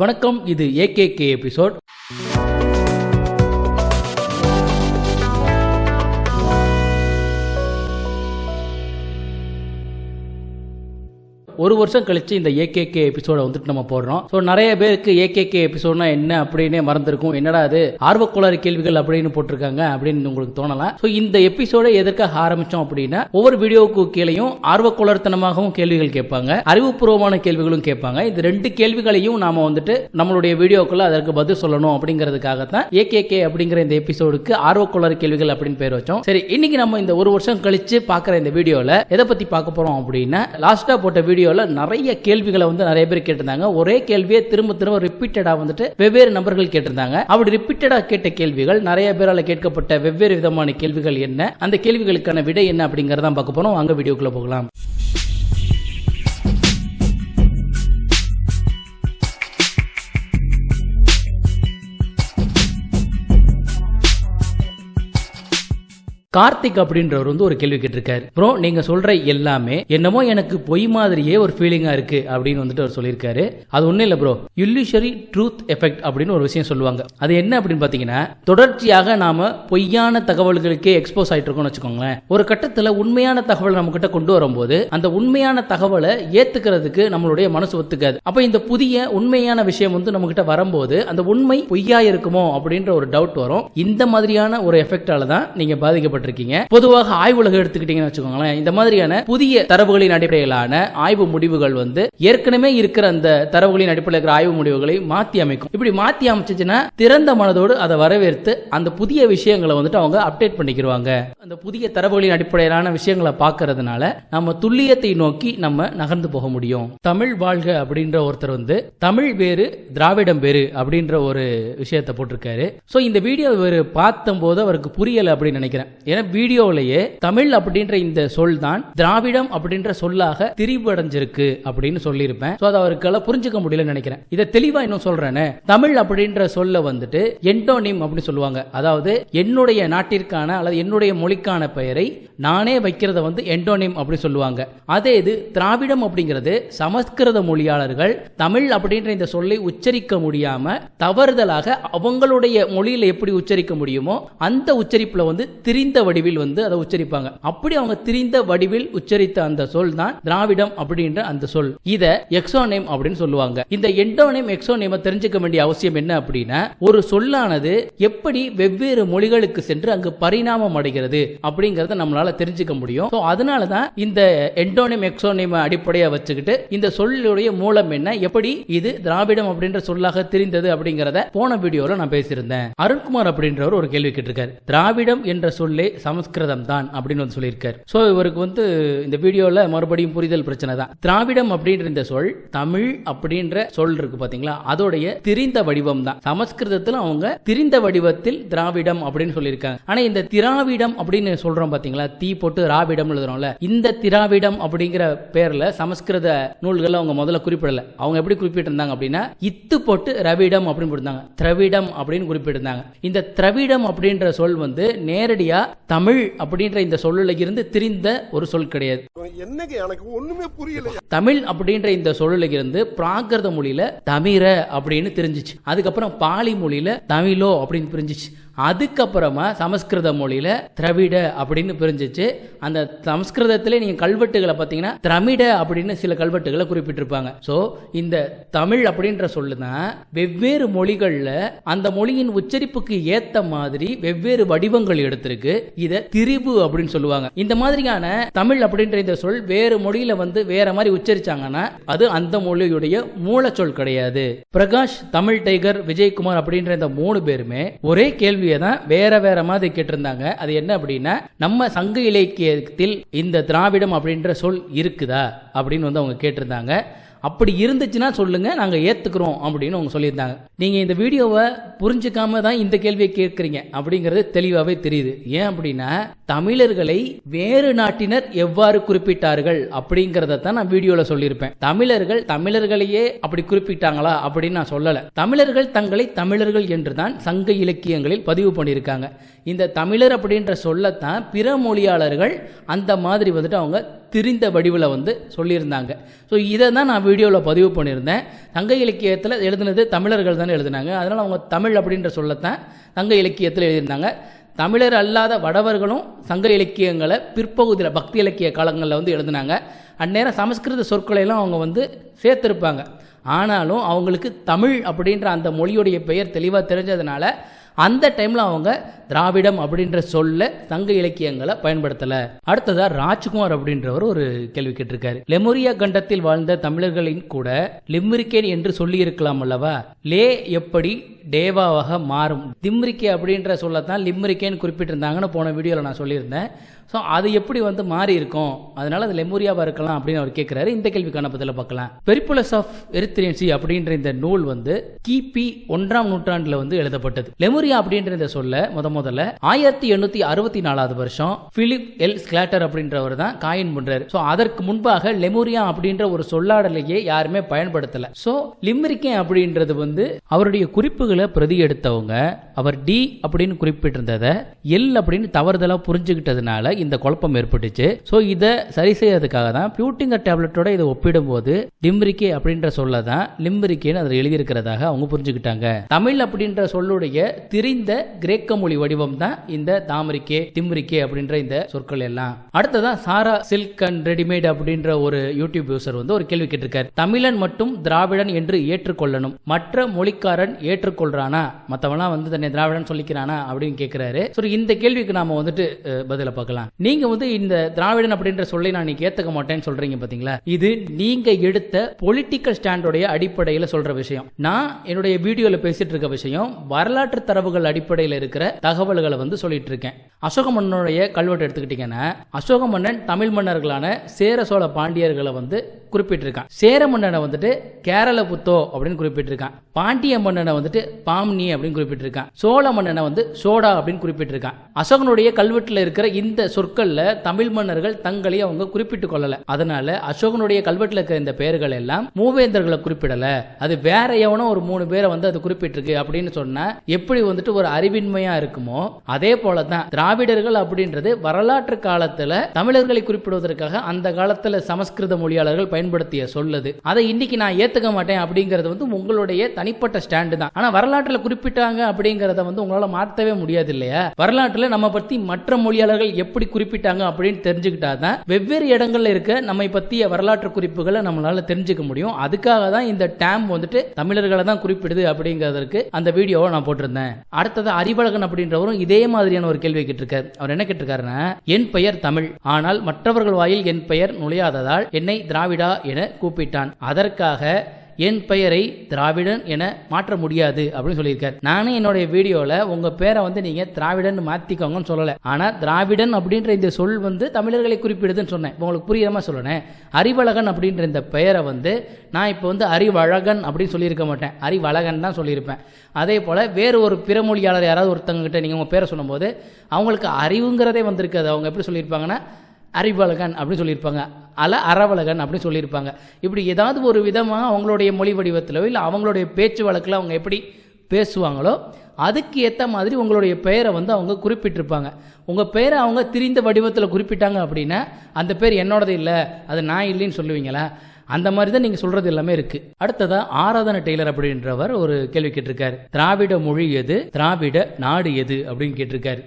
வணக்கம், இது ஏகேகே எபிசோட். ஒரு வருஷம் கழிச்சு இந்த ஏகேகே எபிசோட வந்துட்டு நம்ம போடுறோம். ஸோ நிறைய பேருக்கு ஏகேகே எபிசோட்னா என்ன அப்படின்னே மறந்துருக்கும். என்னடா அது ஆர்வக்கோளாறு கேள்விகள் அப்படின்னு போட்டிருக்காங்க அப்படின்னு உங்களுக்கு தோணலாம். ஸோ இந்த எபிசோட எதற்காக ஆரம்பிச்சோம் அப்படின்னா, ஒவ்வொரு வீடியோவுக்கு கீழையும் ஆர்வக்கோளாறுத்தனமாகவும் கேள்விகள் கேட்பாங்க, அறிவுபூர்வமான கேள்விகளும் கேட்பாங்க. இந்த ரெண்டு கேள்விகளையும் நாம வந்துட்டு நம்மளுடைய வீடியோக்குள்ள அதற்கு பதில் சொல்லணும் அப்படிங்கிறதுக்காகத்தான் ஏகேகே அப்படிங்கிற இந்த எபிசோடுக்கு ஆர்வக்கோளாறு கேள்விகள் அப்படின்னு பேர் வச்சோம். சரி, இன்னைக்கு நம்ம இந்த ஒரு வருஷம் கழிச்சு பார்க்குற இந்த வீடியோல எதை பத்தி பார்க்க போறோம் அப்படின்னா, லாஸ்டா போட்ட வீடியோ நிறைய கேள்விகளை வந்து நிறைய பேர் கேட்டிருந்தாங்க. ஒரே கேள்வியை திரும்ப திரும்ப ரிப்பீட்டடா வந்துட்டு வெவ்வேறு நபர்கள் கேட்டிருந்தாங்க. அப்படி ரிப்பீட்டடா கேட்ட கேள்விகள், நிறைய பேரால கேட்கப்பட்ட வெவ்வேறு விதமான கேள்விகள் என்ன, அந்த கேள்விகளுக்கான விடை என்ன அப்படிங்கறத பார்க்க போறோம். அங்க வீடியோக்குள்ள போகலாம். கார்த்திக் அப்படின்றவர் வந்து ஒரு கேள்வி கேட்டிருக்காரு. ப்ரோ, நீங்க சொல்ற எல்லாமே என்னமோ எனக்கு பொய் மாதிரியே ஒரு ஃபீலிங்கா இருக்கு அப்படின்னு வந்துட்டு அவர் சொல்லியிருக்காரு. அது ஒன்றும் இல்லை ப்ரோ, இல்லுஷரி ட்ரூத் எஃபெக்ட் அப்படின்னு ஒரு விஷயம் சொல்லுவாங்க. அது என்ன அப்படின்னு பார்த்தீங்கன்னா, தொடர்ச்சியாக நாம பொய்யான தகவல்களுக்கே எக்ஸ்போஸ் ஆயிட்டு இருக்கோம்னு வச்சுக்கோங்களேன். ஒரு கட்டத்தில் உண்மையான தகவல் நம்ம கிட்ட கொண்டு வரும்போது அந்த உண்மையான தகவலை ஏத்துக்கிறதுக்கு நம்மளுடைய மனசு ஒத்துக்காது. அப்ப இந்த புதிய உண்மையான விஷயம் வந்து நம்ம கிட்ட வரும்போது அந்த உண்மை பொய்யா இருக்குமோ அப்படின்ற ஒரு டவுட் வரும். இந்த மாதிரியான ஒரு எஃபெக்டால தான் நீங்க பாதிக்கப்பட்ட இருக்கீங்க. பொதுவாக ஆய்வுலகம் எடுத்துக்கிட்டீங்கன்னு வச்சுக்கோங்களேன், இந்த மாதிரியான புதிய தரவுகளின் அடிப்படையிலான ஆய்வு முடிவுகள் வந்து ஏற்கனவே இருக்கிற அந்த தரவுகளின் அடிப்படையில் இருக்கிற ஆய்வு முடிவுகளை மாற்றி அமைக்கும். இப்படி மாற்றி அமைச்சுன்னா திறந்த மனதோடு அதை வரவேற்று அந்த புதிய விஷயங்களை வந்துட்டு அவங்க அப்டேட் பண்ணிக்கிறாங்க. அந்த புதிய தரவுகளின் அடிப்படையிலான விஷயங்களை பார்க்கறதுனால நம்ம துல்லியத்தை நோக்கி நம்ம நகர்ந்து போக முடியும். தமிழ் வாழ்க அப்படின்ற ஒருத்தர் வந்து தமிழ் வேறு திராவிடம் வேறு அப்படின்ற ஒரு விஷயத்தை போட்டிருக்காரு. ஸோ இந்த வீடியோ பார்த்த போது அவருக்கு புரியல அப்படின்னு நினைக்கிறேன். ஏன்னா வீடியோவிலேயே தமிழ் அப்படின்ற இந்த சொல் தான் திராவிடம் அப்படின்ற சொல்லாக திரிவடைஞ்சிருக்கு அப்படின்னு சொல்லியிருப்பேன். ஸோ அதை அவருக்கால புரிஞ்சுக்க முடியலன்னு நினைக்கிறேன். இதை தெளிவா இன்னும் சொல்றேன்னு, தமிழ் அப்படின்ற சொல்ல வந்துட்டு என்டோனிம் அப்படின்னு சொல்லுவாங்க. அதாவது என்னுடைய நாட்டிற்கான அல்லது என்னுடைய மொழிக்கான பெயரை நானே வைக்கிறத வந்து என்டோனிம் அப்படின்னு சொல்லுவாங்க. அதே இது திராவிடம் அப்படிங்கிறது சமஸ்கிருத மொழியாளர்கள் தமிழ் அப்படின்ற இந்த சொல்லை உச்சரிக்க முடியாம தவறுதலாக அவங்களுடைய மொழியில எப்படி உச்சரிக்க முடியுமோ அந்த உச்சரிப்புல வந்து திரிந்த வடிவில் வந்து அதை உச்சரிப்பாங்க. அப்படி அவங்க திரிந்த வடிவில் உச்சரித்த அந்த சொல் தான் திராவிடம் அப்படின்ற அந்த சொல். இத எக்ஸோனேம் அப்படின்னு சொல்லுவாங்க. இந்த என்டோனேம் எக்ஸோனேம் தெரிஞ்சுக்க வேண்டிய அவசியம் என்ன அப்படின்னா, ஒரு சொல்லானது எப்படி வெவ்வேறு மொழிகளுக்கு சென்று அங்கு பரிணாமம் அடைகிறது அப்படிங்கறத நம்மளால தெரிஞ்சுக்க முடியும். அதனால தான் இந்த என்டோனேம் எக்ஸோனேம் அடிப்படையா வச்சுக்கிட்டு இந்த சொல்லுடைய மூலம் என்ன, எப்படி இது திராவிடம் அப்படின்ற சொல்லாக தெரிந்தது அப்படிங்கறத போன வீடியோல நான் பேசியிருந்தேன். அருண்குமார் அப்படின்றவர் ஒரு கேள்வி கேட்டிருக்காரு. திராவிடம் என்ற சொல்லே சமஸ்கிருதம் தான் அப்படின்னு வந்து சொல்லியிருக்காரு. சோ இவருக்கு வந்து இந்த வீடியோல மறுபடியும் புரிதல் பிரச்சனை தான். திராவிடம் அப்படின்ற இந்த சொல் தமிழ் அப்படின்ற சொல் இருக்கு பாத்தீங்களா, அதோடைய திரிந்த வடிவம் தான். சமஸ்கிருதத்தில் அவங்க திரிந்த வடிவத்தில் திராவிடம் அப்படின்னு சொல்லியிருக்காங்க. ஆனா இந்த திராவிடம் அப்படின்னு சொல்றோம் பாத்தீங்களா, தீ போட்டு ராவிடம் எழுதுறோம்ல, இந்த திராவிடம் அப்படிங்கிற பேர்ல சமஸ்கிருத நூல்கள் அவங்க முதல்ல குறிப்பிடல. அவங்க எப்படி குறிப்பிட்டிருந்தாங்க அப்படின்னா, இத்து போட்டு ரவிடம் அப்படின்னு போட்டிருந்தாங்க, திராவிடம் அப்படின்னு குறிப்பிட்டிருந்தாங்க. இந்த திராவிடம் அப்படின்ற சொல் வந்து நேரடியா தமிழ் அப்படின்ற இந்த சொல்லுல இருந்து திரிந்த ஒரு சொல் கிடையாது. என்னங்க எனக்கு ஒண்ணுமே புரியல. தமிழ் அப்படின்ற இந்த சொல்லுல இருந்து பிராகிருத மொழியில தமிழ அப்படின்னு தெரிஞ்சிச்சு. அதுக்கப்புறம் பாலி மொழியில தமிழோ அப்படின்னு பிரிஞ்சிச்சு. அதுக்கப்புறமா சமஸ்கிருத மொழியில திராவிட அப்படின்னு பிரிஞ்சிச்சு. அந்த சமஸ்கிருதத்திலே நீங்க கல்வெட்டுகளை பார்த்தீங்கன்னா திராமிட அப்படின்னு சில கல்வெட்டுகளை குறிப்பிட்டிருப்பாங்க. ஸோ இந்த தமிழ் அப்படின்ற சொல்லுதான் வெவ்வேறு மொழிகள்ல அந்த மொழியின் உச்சரிப்புக்கு ஏத்த மாதிரி வெவ்வேறு வடிவங்கள் எடுத்திருக்கு. இதை திரிபு அப்படின்னு சொல்லுவாங்க. இந்த மாதிரியான தமிழ் அப்படின்ற இந்த சொல் வேறு மொழியில வந்து வேற மாதிரி உச்சரிச்சாங்கன்னா அது அந்த மொழியுடைய மூலச்சொல் கிடையாது. பிரகாஷ், தமிழ் டைகர், விஜயகுமார் அப்படின்ற இந்த 3 பேருமே ஒரே கேள்வி தான் வேற வேற மாதிரி கேட்டிருந்தாங்க. அது என்ன அப்படின்னா, நம்ம சங்க இலக்கியத்தில் இந்த திராவிடம் அப்படின்ற சொல் இருக்குதா அப்படின்னு வந்து அவங்க கேட்டிருந்தாங்க. அப்படி இருந்துச்சுன்னா சொல்லுங்க, நாங்க ஏத்துக்கிறோம் அப்படின்னு அவங்க சொல்லியிருந்தாங்க. நீங்க இந்த வீடியோவை புரிஞ்சுக்காம தான் இந்த கேள்வியை கேட்கறீங்க அப்படிங்கிறது தெளிவாவே தெரியுது. ஏன் அப்படின்னா, தமிழர்களை வேறு நாட்டினர் எவ்வாறு குறிப்பிட்டார்கள் அப்படிங்கறத தான் நான் வீடியோல சொல்லியிருப்பேன். தமிழர்கள் தமிழர்களையே அப்படி குறிப்பிட்டாங்களா அப்படின்னு நான் சொல்லல. தமிழர்கள் தங்களை தமிழர்கள் என்று தான் சங்க இலக்கியங்களில் பதிவு பண்ணியிருக்காங்க. இந்த தமிழர் அப்படின்ற சொல்லத்தான் பிற மொழியாளர்கள் அந்த மாதிரி வந்துட்டு அவங்க திரிந்த வடிவில் வந்து சொல்லியிருந்தாங்க. ஸோ இதை தான் நான் வீடியோவில் பதிவு பண்ணியிருந்தேன். சங்க இலக்கியத்தில் எழுதுனது தமிழர்கள் தானே எழுதினாங்க, அதனால் அவங்க தமிழ் அப்படின்ற சொல்லத்தான் சங்க இலக்கியத்தில் எழுதியிருந்தாங்க. தமிழர் அல்லாத வடவர்களும் சங்க இலக்கியங்களை பிற்பகுதியில் பக்தி இலக்கிய காலங்களில் வந்து எழுதினாங்க. அந்நேரம் சமஸ்கிருத சொற்களையெல்லாம் அவங்க வந்து சேர்த்துருப்பாங்க. ஆனாலும் அவங்களுக்கு தமிழ் அப்படின்ற அந்த மொழியுடைய பெயர் தெளிவாக தெரிஞ்சதுனால அந்த டைமில் அவங்க திராவிடம் அப்படின்ற சொல்ல சங்க இலக்கியங்களை பயன்படுத்தலை. அடுத்ததா ராஜ்குமார் அப்படின்றவர் ஒரு கேள்வி கேட்டிருக்காரு. லெமுரியா கண்டத்தில் வாழ்ந்த தமிழர்களின் கூட லிம்ரிக்கேன் என்று சொல்லி இருக்கலாம் அல்லவா? லே எப்படி டேவாவாக மாறும்? திம்ரிக்கே அப்படின்ற சொல்லத்தான் லிம்ரிக்கேன்னு குறிப்பிட்டிருந்தாங்கன்னு போன வீடியோவில் நான் சொல்லியிருந்தேன். ஸோ அது எப்படி வந்து மாறி இருக்கும், அதனால அது லெமூரியாவாக இருக்கலாம் அப்படின்னு அவர் கேட்குறாரு. இந்த கேள்விக்கான பதில பார்க்கலாம். பெரிப்புலஸ் ஆஃப் எரித்ரியன்சி அப்படின்ற இந்த நூல் வந்து கிபி 1ஆம் நூற்றாண்டில் வந்து எழுதப்பட்டது. லெமூரியா அப்படின்ற இந்த சொல்ல முதல்ல 1864 வருஷம் பிலிப் எல் ஸ்கிளாட்டர் அப்படின்றவர் தான் காயின் பண்றாரு. ஸோ அதற்கு முன்பாக லெமூரியா அப்படின்ற ஒரு சொல்லாடலையே யாருமே பயன்படுத்தல. ஸோ லிம்ரிக்கே அப்படின்றது வந்து அவருடைய குறிப்புகளை பிரதி எடுத்தவங்க அவர் டி அப்படின்னு குறிப்பிட்டிருந்ததை எல் அப்படின்னு தவறுதலா புரிஞ்சுக்கிட்டதுனால இந்த குழப்பம் ஏற்பட்டுச்சு. ஸோ இதை சரி செய்யறதுக்காக தான் பியூட்டிங்கர் டேப்லெட்டோட இதை ஒப்பிடும்போது டிம்ரிக்கே அப்படின்ற சொல்ல தான் லிம்ரிக்கேன்னு அதில் எழுதியிருக்கிறதாக அவங்க புரிஞ்சுக்கிட்டாங்க. தமிழ் அப்படின்ற சொல்லுடைய திரிந்த கிரேக்க மொழி வடிவம் தான் இந்த தாமரிக்கே திம்ரிக்கே அப்படின்ற இந்த சொற்கள் எல்லாம். அடுத்ததான் சாரா சில்க் அண்ட் ரெடிமேட் அப்படின்ற ஒரு யூடியூப் யூசர் வந்து ஒரு கேள்வி கேட்டிருக்காரு. தமிழன் மட்டும் திராவிடன் என்று ஏற்றுக்கொள்ளணும், மற்ற மொழிக்காரன் ஏற்றுக்கொள்றானா, மற்றவெல்லாம் வந்து தன்னை திராவிடன் சொல்லிக்கிறானா அப்படின்னு கேட்கிறாரு. ஸோ இந்த கேள்விக்கு நாம வந்துட்டு பதில பார்க்கலாம். நீங்க வந்து இந்த திராவிடன் அப்படின்ற சொல்லை நான் ஏத்துக்க மாட்டேன்னு சொல்றீங்க பாத்தீங்களா, இது நீங்க எடுத்த பொலிட்டிக்கல் ஸ்டாண்டோடைய அடிப்படையில் சொல்ற விஷயம். நான் என்னுடைய வீடியோல பேசிட்டு இருக்க விஷயம் வரலாற்று தரவுகள் அடிப்படையில் இருக்கிற தகவல்களை வந்து சொல்லிட்டு இருக்கேன். அசோக மன்னனுடைய கல்வெட்டு எடுத்துக்கிட்டீங்கன்னா அசோக மன்னன் தமிழ் மன்னர்களான சேர சோழ பாண்டியர்களை வந்து குறிப்பிட்டிருக்கான். சேர மன்னனை வந்துட்டு கேரள புத்தோ அப்படின்னு குறிப்பிட்டிருக்கான். பாண்டிய மன்னனை வந்துட்டு பாம்னி அப்படின்னு குறிப்பிட்டிருக்கான். சோழ மன்னனை வந்து சோடா அப்படின்னு குறிப்பிட்டிருக்கான். அசோகனுடைய கல்வெட்டுல இருக்கிற இந்த சொற்கள்ல தமிழ் மன்னர்கள் தங்களை அவங்க குறிப்பிட்டு கொள்ளல. அதனால அசோகனுடைய கல்வெட்டுல இருக்கிற இந்த பெயர்கள் எல்லாம் மூவேந்தர்களை குறிப்பிடல, அது வேற எவனோ ஒரு 3 பேரை வந்து அது குறிப்பிட்டிருக்கு அப்படின்னு சொன்னா எப்படி வந்துட்டு ஒரு அறிவின்மையா இருக்குமோ அதே போலதான் திராவிடர்கள் அப்படின்றது வரலாற்று காலத்துல தமிழர்களை குறிப்பிடுவதற்காக அந்த காலத்துல சமஸ்கிருத மொழியாளர்கள் பயன்படுத்திய சொல்லுது. அதை இன்னைக்கு நான் ஏத்துக்க மாட்டேன் அப்படிங்கறது வந்து உங்களுடைய தனிப்பட்ட ஸ்டாண்டு தான். ஆனா வரலாற்றுல குறிப்பிட்டாங்க அப்படிங்கறத வந்து உங்களால மாற்றவே முடியாது இல்லையா? வரலாற்றுல நம்ம பத்தி மற்ற மொழியாளர்கள் எப்படி குறிப்பிட்டாங்க அப்படின்னு தெரிஞ்சுக்கிட்டாதான் வெவ்வேறு இடங்கள்ல இருக்க நம்மை பத்திய வரலாற்று குறிப்புகளை நம்மளால தெரிஞ்சுக்க முடியும். அதுக்காக தான் இந்த டேம் வந்துட்டு தமிழர்களை தான் குறிப்பிடுது அப்படிங்கிறதுக்கு அந்த வீடியோவை நான் போட்டிருந்தேன். அடுத்தது அறிவழகன் அப்படின்றவரும் இதே மாதிரியான ஒரு கேள்வி கேட்டிருக்காரு. அவர் என்ன கேட்டிருக்காருன்னா, என் பெயர் தமிழ், ஆனால் மற்றவர்கள் வாயில் என் பெயர் நுழையாததால் என்னை திராவிடா என கூப்பிட்டான். அதற்காக என் பெயரை திராவிடன் என மாற்ற முடியாது அப்படின்னு சொல்லியிருக்காரு. நானே என்னுடைய வீடியோல உங்க பேரை வந்து நீங்க திராவிடன் மாத்திக்கோங்கன்னு சொல்லல, ஆனா திராவிடன் அப்படின்ற இந்த சொல் வந்து தமிழர்களை குறிப்பிடுதுன்னு சொன்னேன். உங்களுக்கு புரியாம சொல்லணும். அறிவழகன் அப்படின்ற இந்த பெயரை வந்து நான் இப்போ வந்து அறிவழகன் அப்படின்னு சொல்லியிருக்க மாட்டேன், அறிவழகன் தான் சொல்லியிருப்பேன். அதே போல வேறு ஒரு பிறமொழியாளர் யாராவது ஒருத்தவங்க கிட்ட நீங்க உங்க பேரை சொல்லும்போது அவங்களுக்கு அறிவுங்கிறதே வந்திருக்காது. அவங்க எப்படி சொல்லியிருப்பாங்கன்னா அறிவழகன் அப்படின்னு சொல்லியிருப்பாங்க, அறவழகன் அப்படின்னு சொல்லியிருப்பாங்க. இப்படி ஏதாவது ஒரு விதமாக அவங்களுடைய மொழி வடிவத்திலோ இல்லை அவங்களுடைய பேச்சு வழக்கில் அவங்க எப்படி பேசுவாங்களோ அதுக்கு ஏற்ற மாதிரி உங்களுடைய பெயரை வந்து அவங்க குறிப்பிட்டிருப்பாங்க. உங்கள் பெயரை அவங்க திரிந்த வடிவத்தில் குறிப்பிட்டாங்க அப்படின்னா அந்த பேர் என்னோடது இல்லை, அது நான் இல்லைன்னு சொல்லுவீங்களா? அந்த மாதிரி தான் நீங்கள் சொல்கிறது எல்லாமே இருக்குது. அடுத்ததா ஆராதனை டெய்லர் அப்படின்றவர் ஒரு கேள்வி கேட்டிருக்காரு. திராவிட மொழி எது, திராவிட நாடு எது அப்படின்னு கேட்டிருக்காரு.